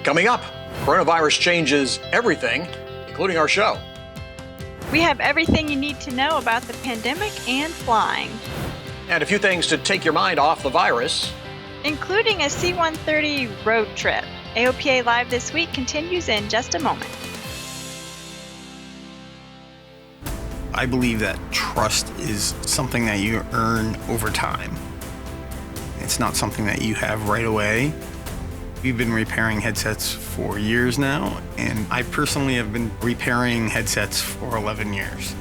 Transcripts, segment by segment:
Coming up, coronavirus changes everything, including our show. We have everything you need to know about the pandemic and flying. And a few things to take your mind off the virus, including a C-130 road trip. AOPA Live this week continues in just a moment. I believe that trust is something that you earn over time. It's not something that you have right away. We've been repairing headsets for years now, and I personally have been repairing headsets for 11 years.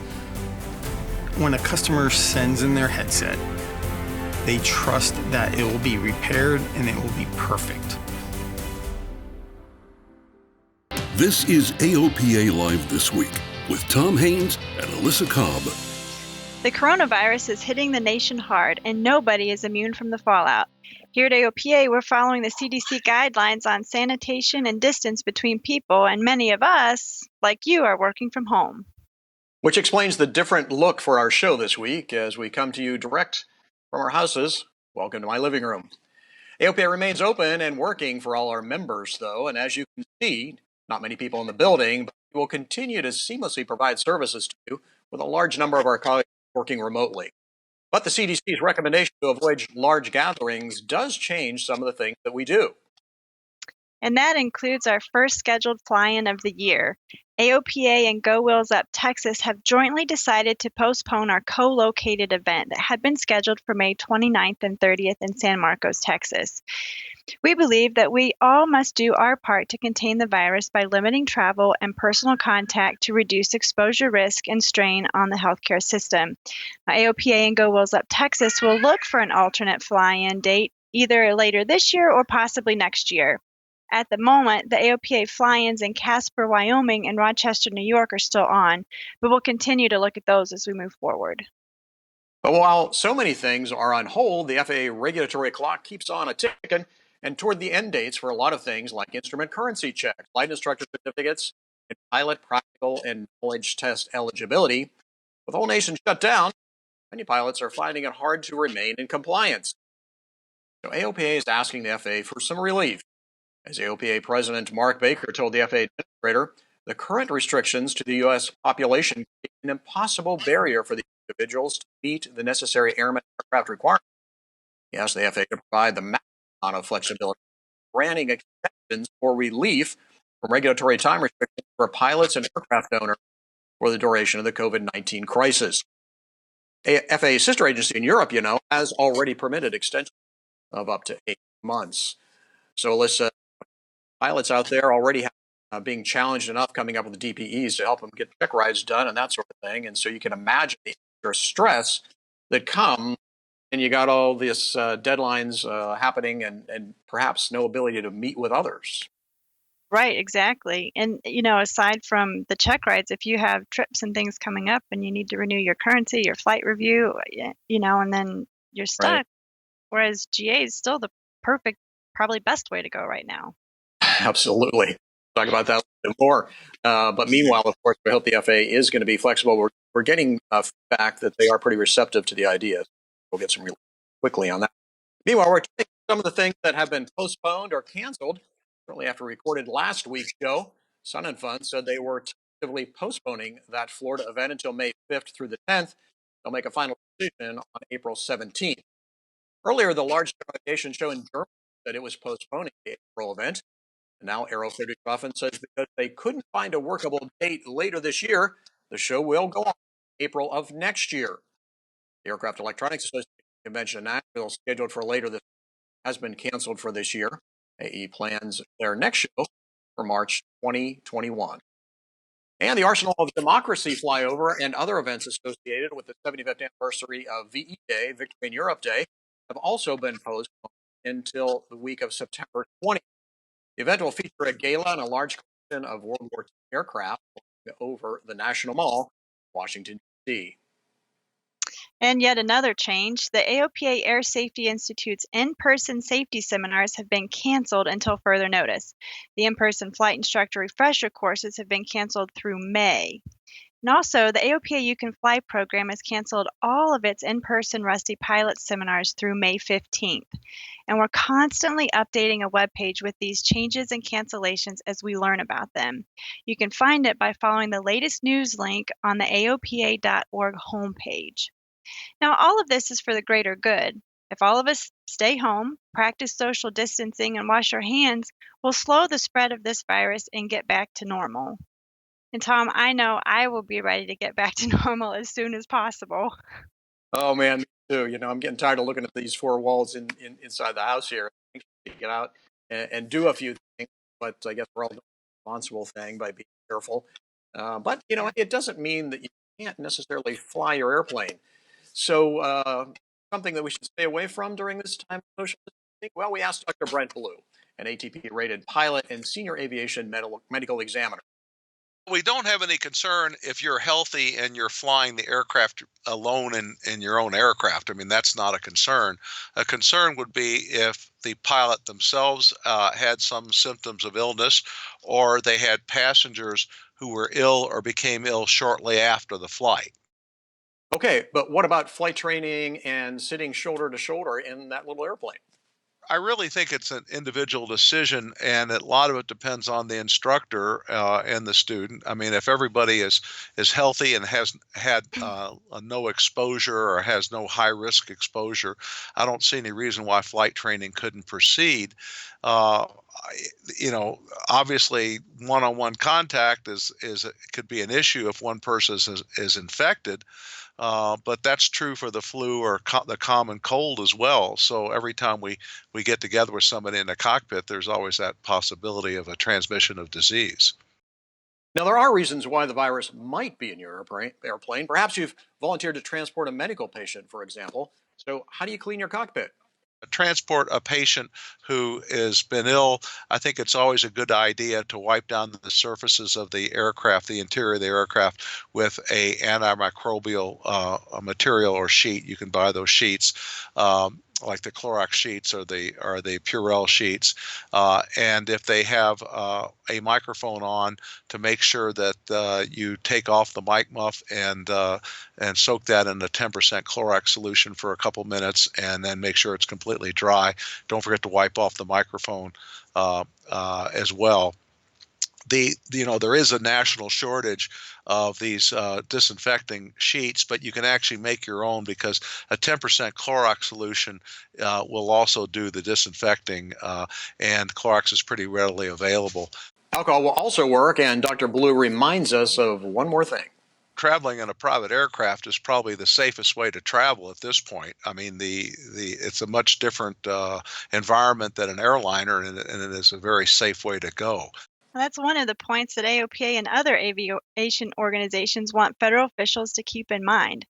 When a customer sends in their headset, they trust that it will be repaired and it will be perfect. This is AOPA Live This Week with Tom Haynes and Alyssa Cobb. The coronavirus is hitting the nation hard, and nobody is immune from the fallout. Here at AOPA, we're following the CDC guidelines on sanitation and distance between people, and many of us, like you, are working from home. Which explains the different look for our show this week as we come to you direct from our houses. Welcome to my living room. AOPA remains open and working for all our members, though, and as you can see, not many people in the building, but we will continue to seamlessly provide services to you with a large number of our colleagues working remotely. But the CDC's recommendation to avoid large gatherings does change some of the things that we do. And that includes our first scheduled fly-in of the year. AOPA and Go Wheels Up Texas have jointly decided to postpone our co-located event that had been scheduled for May 29th and 30th in San Marcos, Texas. We believe that we all must do our part to contain the virus by limiting travel and personal contact to reduce exposure risk and strain on the healthcare system. AOPA and Go Wheels Up Texas will look for an alternate fly-in date either later this year or possibly next year. At the moment, the AOPA fly-ins in Casper, Wyoming and Rochester, New York are still on, but we'll continue to look at those as we move forward. But while so many things are on hold, the FAA regulatory clock keeps on a ticking, and toward the end dates for a lot of things like instrument currency checks, flight instructor certificates, and pilot practical and knowledge test eligibility. With the whole nation shut down, many pilots are finding it hard to remain in compliance. So AOPA is asking the FAA for some relief. As AOPA President Mark Baker told the FAA administrator, the current restrictions to the U.S. population create an impossible barrier for the individuals to meet the necessary airman aircraft requirements. He asked the FAA to provide the maximum amount of flexibility, granting extensions for relief from regulatory time restrictions for pilots and aircraft owners for the duration of the COVID-19 crisis. FAA's sister agency in Europe, has already permitted extensions of up to 8 months. So, Alyssa, pilots out there already being challenged enough coming up with the DPEs to help them get check rides done and that sort of thing. And so you can imagine the extra stress that comes, and you got all these deadlines happening and perhaps no ability to meet with others. Right, exactly. And, aside from the check rides, if you have trips and things coming up and you need to renew your currency, your flight review, and then you're stuck. Right. Whereas GA is still the perfect, probably best way to go right now. Absolutely. Talk about that a little bit more. But meanwhile, of course, we hope the FAA is going to be flexible. We're getting feedback that they are pretty receptive to the ideas. We'll get some really quickly on that. Meanwhile, we're taking some of the things that have been postponed or canceled. Shortly after we recorded last week's show, Sun and Fun said they were tentatively postponing that Florida event until May 5th through the 10th. They'll make a final decision on April 17th. Earlier, the large aviation show in Germany said it was postponing the April event. And now Aero Friedrichshafen says because they couldn't find a workable date later this year, the show will go on April of next year. The Aircraft Electronics Association Convention in Nashville, scheduled for later this has been canceled for this year. AE plans their next show for March 2021. And the Arsenal of Democracy flyover and other events associated with the 75th anniversary of VE Day, Victory in Europe Day, have also been postponed until the week of September 20th. The event will feature a gala and a large collection of World War II aircraft over the National Mall, Washington, D.C. And yet another change, the AOPA Air Safety Institute's in-person safety seminars have been canceled until further notice. The in-person flight instructor refresher courses have been canceled through May. And also, the AOPA You Can Fly program has canceled all of its in-person Rusty Pilot seminars through May 15th. And we're constantly updating a webpage with these changes and cancellations as we learn about them. You can find it by following the latest news link on the AOPA.org homepage. Now, all of this is for the greater good. If all of us stay home, practice social distancing, and wash our hands, we'll slow the spread of this virus and get back to normal. And Tom, I know I will be ready to get back to normal as soon as possible. Oh man, me too. I'm getting tired of looking at these four walls inside the house here. I think we should get out and do a few things, but I guess we're all doing the responsible thing by being careful. But it doesn't mean that you can't necessarily fly your airplane. So something that we should stay away from during this time of social distancing. Well, we asked Dr. Brent Blue, an ATP-rated pilot and senior aviation medical examiner. We don't have any concern if you're healthy and you're flying the aircraft alone in your own aircraft. I mean, that's not a concern. A concern would be if the pilot themselves had some symptoms of illness, or they had passengers who were ill or became ill shortly after the flight. Okay, but what about flight training and sitting shoulder to shoulder in that little airplane? I really think it's an individual decision, and a lot of it depends on the instructor and the student. I mean, if everybody is healthy and has had no exposure or has no high risk exposure, I don't see any reason why flight training couldn't proceed. Obviously, one-on-one contact could be an issue if one person is infected. But that's true for the flu or the common cold as well. So every time we get together with somebody in the cockpit, there's always that possibility of a transmission of disease. Now, there are reasons why the virus might be in your airplane. Perhaps you've volunteered to transport a medical patient, for example. So how do you clean your cockpit? Transport a patient who has been ill, I think it's always a good idea to wipe down the surfaces of the aircraft, the interior of the aircraft, with a antimicrobial material or sheet. You can buy those sheets, like the Clorox sheets or the Purell sheets. And if they have a microphone on, to make sure that you take off the mic muff and soak that in a 10% Clorox solution for a couple minutes, and then make sure it's completely dry. Don't forget to wipe off the microphone as well. There is a national shortage of these disinfecting sheets, but you can actually make your own, because a 10% Clorox solution will also do the disinfecting, and Clorox is pretty readily available. Alcohol will also work, and Dr. Blue reminds us of one more thing. Traveling in a private aircraft is probably the safest way to travel at this point. I mean, it's a much different environment than an airliner, and it is a very safe way to go. That's one of the points that AOPA and other aviation organizations want federal officials to keep in mind.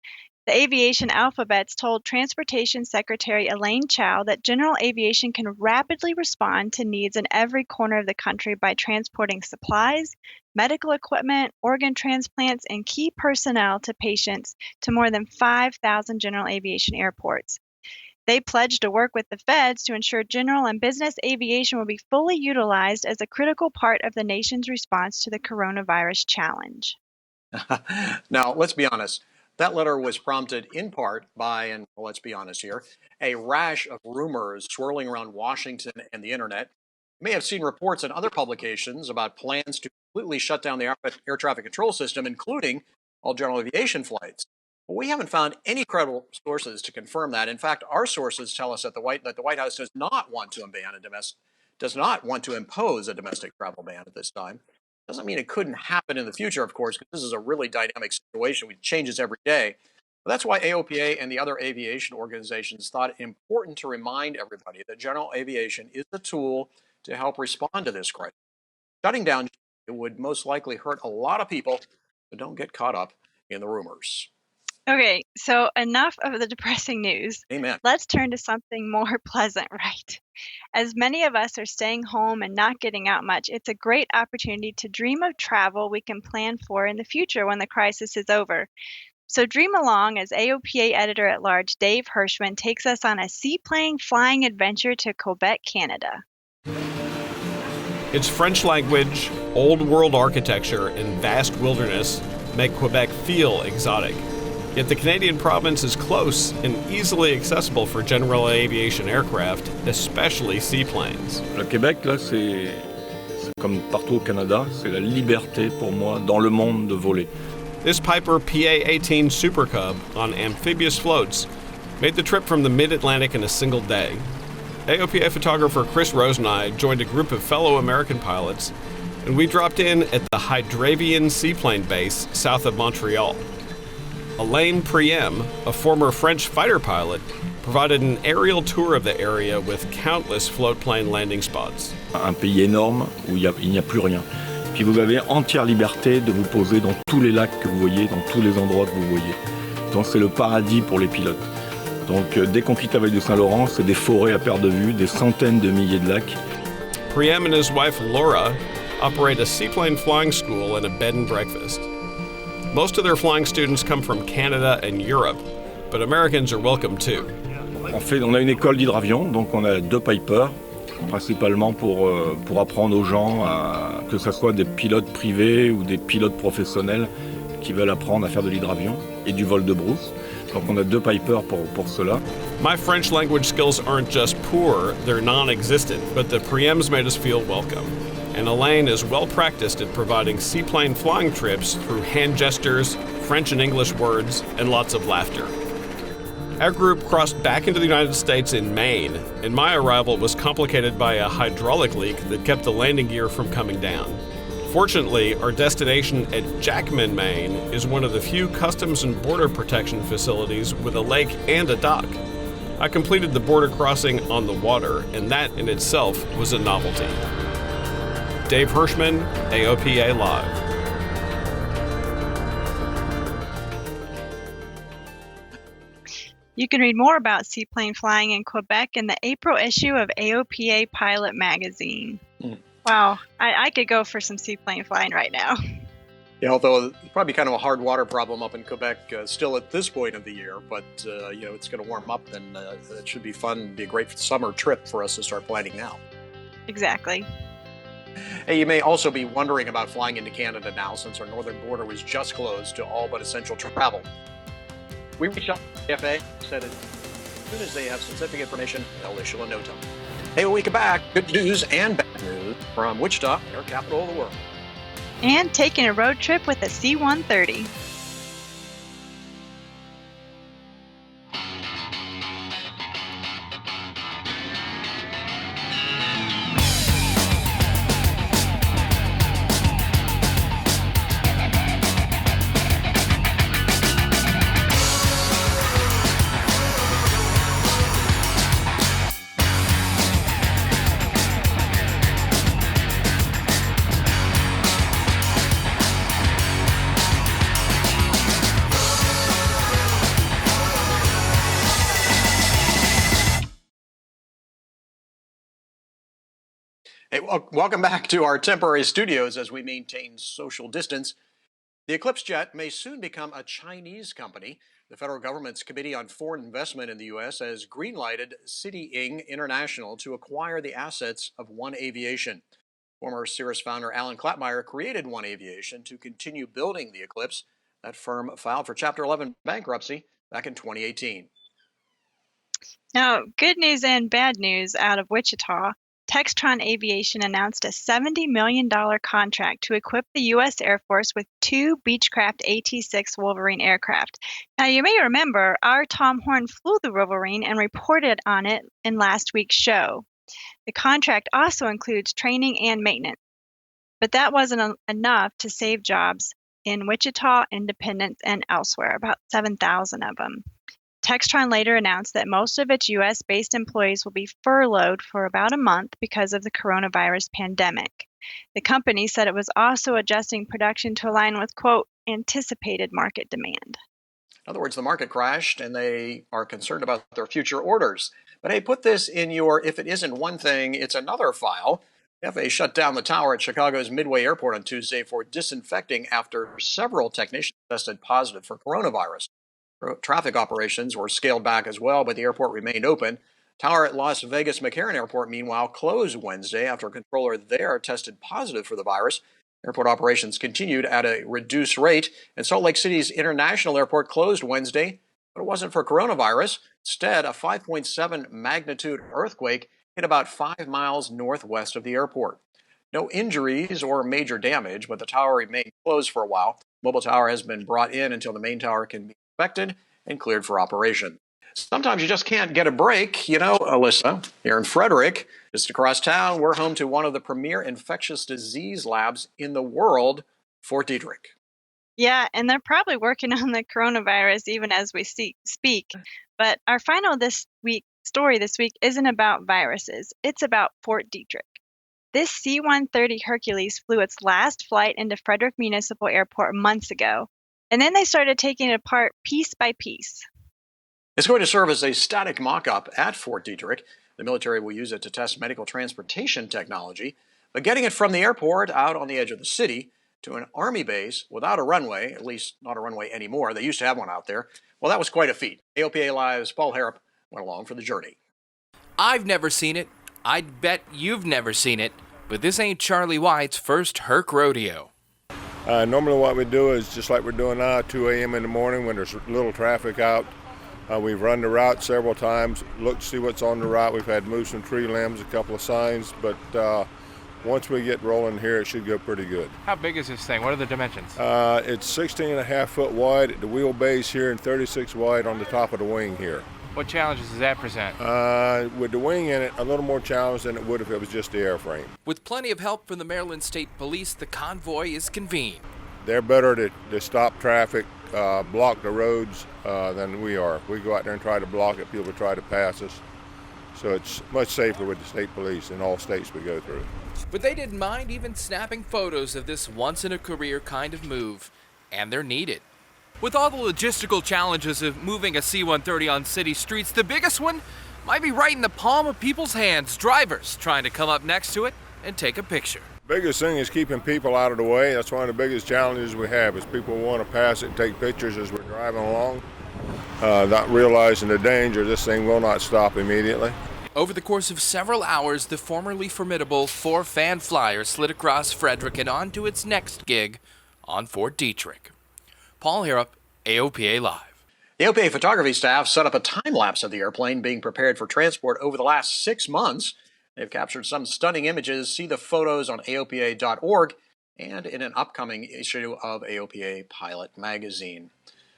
The aviation alphabets told Transportation Secretary Elaine Chao that general aviation can rapidly respond to needs in every corner of the country by transporting supplies, medical equipment, organ transplants, and key personnel to patients to more than 5,000 general aviation airports. They pledged to work with the feds to ensure general and business aviation will be fully utilized as a critical part of the nation's response to the coronavirus challenge. Now, let's be honest. That letter was prompted in part by, and let's be honest here, a rash of rumors swirling around Washington and the internet. You may have seen reports in other publications about plans to completely shut down the air traffic control system, including all general aviation flights. But we haven't found any credible sources to confirm that. In fact, our sources tell us that the White House does not want to impose a domestic travel ban at this time. Doesn't mean it couldn't happen in the future, of course, because this is a really dynamic situation. It changes every day. But that's why AOPA and the other aviation organizations thought it important to remind everybody that general aviation is a tool to help respond to this crisis. Shutting down it would most likely hurt a lot of people, so don't get caught up in the rumors. Okay, so enough of the depressing news. Amen. Let's turn to something more pleasant, right? As many of us are staying home and not getting out much, it's a great opportunity to dream of travel we can plan for in the future when the crisis is over. So dream along as AOPA Editor-at-Large Dave Hirschman takes us on a seaplane flying adventure to Quebec, Canada. Its French language, old world architecture, and vast wilderness make Quebec feel exotic. Yet the Canadian province is close and easily accessible for general aviation aircraft, especially seaplanes. Le Québec, là, c'est comme partout au Canada, c'est la liberté pour moi dans le monde de voler. This Piper PA-18 Super Cub on amphibious floats made the trip from the mid-Atlantic in a single day. AOPA photographer Chris Rose and I joined a group of fellow American pilots, and we dropped in at the Hydravion seaplane base south of Montreal. Alain Priem, a former French fighter pilot, provided an aerial tour of the area with countless floatplane landing spots. Un pays énorme où il n'y a plus rien. Puis vous avez entière liberté de vous poser dans tous les lacs que vous voyez, dans tous les endroits que vous voyez. Donc c'est le paradis pour les pilotes. Donc dès qu'on quitte la vallée du Saint-Laurent, c'est des forêts à perte de vue, des centaines de milliers de lacs. Priem and his wife Laura operate a seaplane flying school and a bed and breakfast. Most of their flying students come from Canada and Europe, but Americans are welcome too. On a une école d'hydravion, donc on a 2 Piper, principalement pour apprendre aux gens, que ce soit des pilotes privés ou des pilotes professionnels qui veulent apprendre à faire de l'hydravion et du vol de brousse. Donc on a 2 Piper pour cela. My French language skills aren't just poor, they're non-existent, but the Priems made us feel welcome. And Elaine is well practiced at providing seaplane flying trips through hand gestures, French and English words, and lots of laughter. Our group crossed back into the United States in Maine, and my arrival was complicated by a hydraulic leak that kept the landing gear from coming down. Fortunately, our destination at Jackman, Maine is one of the few Customs and Border Protection facilities with a lake and a dock. I completed the border crossing on the water, and that in itself was a novelty. Dave Hirschman, AOPA Live. You can read more about seaplane flying in Quebec in the April issue of AOPA Pilot magazine. Wow, I could go for some seaplane flying right now. Yeah, although it's probably kind of a hard water problem up in Quebec still at this point of the year, but it's going to warm up, and it should be fun. It'd be a great summer trip for us to start planning now. Exactly. Hey, you may also be wondering about flying into Canada now, since our northern border was just closed to all but essential travel. We reached out to the FAA, said as soon as they have specific information, they'll issue a note. Hey, when we come back, good news and bad news from Wichita, air capital of the world. And taking a road trip with a C-130. Hey, welcome back to our temporary studios as we maintain social distance. The Eclipse jet may soon become a Chinese company. The federal government's Committee on Foreign Investment in the U.S. has greenlighted CityIng International to acquire the assets of One Aviation. Former Cirrus founder Alan Klappmeyer created One Aviation to continue building the Eclipse. That firm filed for Chapter 11 bankruptcy back in 2018. Now, good news and bad news out of Wichita. Textron Aviation announced a $70 million contract to equip the U.S. Air Force with 2 Beechcraft AT-6 Wolverine aircraft. Now, you may remember our Tom Horn flew the Wolverine and reported on it in last week's show. The contract also includes training and maintenance. But that wasn't enough to save jobs in Wichita, Independence, and elsewhere, about 7,000 of them. Textron later announced that most of its U.S.-based employees will be furloughed for about a month because of the coronavirus pandemic. The company said it was also adjusting production to align with, quote, anticipated market demand. In other words, the market crashed and they are concerned about their future orders. But hey, put this in your if it isn't one thing, it's another file. The FAA shut down the tower at Chicago's Midway Airport on Tuesday for disinfecting after several technicians tested positive for coronavirus. Traffic operations were scaled back as well, but the airport remained open. Tower at Las Vegas McCarran Airport, meanwhile, closed Wednesday after a controller there tested positive for the virus. Airport operations continued at a reduced rate, and Salt Lake City's International Airport closed Wednesday, but it wasn't for coronavirus. Instead, a 5.7 magnitude earthquake hit about 5 miles northwest of the airport. No injuries or major damage, but the tower remained closed for a while. Mobile tower has been brought in until the main tower can be inspected and cleared for operation. Sometimes you just can't get a break, you know, Alyssa. Here in Frederick, just across town, we're home to one of the premier infectious disease labs in the world, Fort Detrick. Yeah, and they're probably working on the coronavirus even as we speak. But our final story this week isn't about viruses. It's about Fort Detrick. This C-130 Hercules flew its last flight into Frederick Municipal Airport months ago, and then they started taking it apart piece by piece. It's going to serve as a static mock-up at Fort Detrick. The military will use it to test medical transportation technology, but getting it from the airport out on the edge of the city to an Army base without a runway, at least not a runway anymore, they used to have one out there, well, that was quite a feat. AOPA Live's Paul Harrop went along for the journey. I've never seen it. I'd bet you've never seen it, but this ain't Charlie White's first Herc rodeo. Normally what we do is just like we're doing now, 2 a.m. in the morning when there's little traffic out. We've run the route several times, looked to see what's on the route. We've had to move some tree limbs, a couple of signs, but once we get rolling here, it should go pretty good. How big is this thing? What are the dimensions? It's 16 and a half foot wide at the wheelbase here and 36 wide on the top of the wing here. What challenges does that present? With the wing in it, a little more challenge than it would if it was just the airframe. With plenty of help from the Maryland State Police, the convoy is convened. They're better to stop traffic, block the roads than we are. We go out there and try to block it, people try to pass us. So it's much safer with the state police in all states we go through. But they didn't mind even snapping photos of this once-in-a-career kind of move, and they're needed. With all the logistical challenges of moving a C-130 on city streets, the biggest one might be right in the palm of people's hands, drivers trying to come up next to it and take a picture. Biggest thing is keeping people out of the way. That's one of the biggest challenges we have is people want to pass it and take pictures as we're driving along, not realizing the danger. This thing will not stop immediately. Over the course of several hours, the formerly formidable four-fan flyer slid across Frederick and on to its next gig on Fort Detrick. Paul Harrop, AOPA Live. The AOPA photography staff set up a time-lapse of the airplane being prepared for transport over the last 6 months. They've captured some stunning images. See the photos on AOPA.org and in an upcoming issue of AOPA Pilot magazine.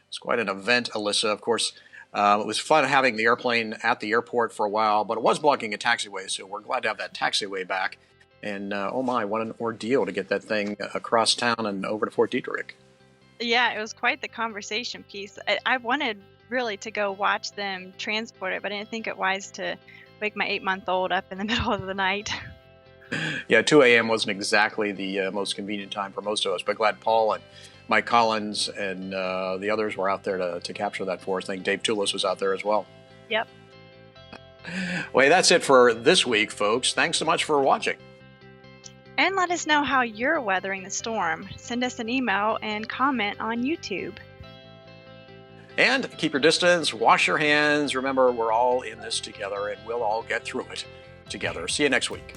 It's quite an event, Alyssa. Of course, it was fun having the airplane at the airport for a while, but it was blocking a taxiway, so we're glad to have that taxiway back. And oh my, what an ordeal to get that thing across town and over to Fort Detrick. Yeah, it was quite the conversation piece. I wanted really to go watch them transport it, but I didn't think it wise to wake my 8-month-old up in the middle of the night. Yeah, 2 a.m. wasn't exactly the most convenient time for most of us, but glad Paul and Mike Collins and the others were out there to capture that for us. I think Dave Toulis was out there as well. Yep. Well, that's it for this week, folks. Thanks so much for watching. And let us know how you're weathering the storm. Send us an email and comment on YouTube. And keep your distance, wash your hands. Remember, we're all in this together, and we'll all get through it together. See you next week.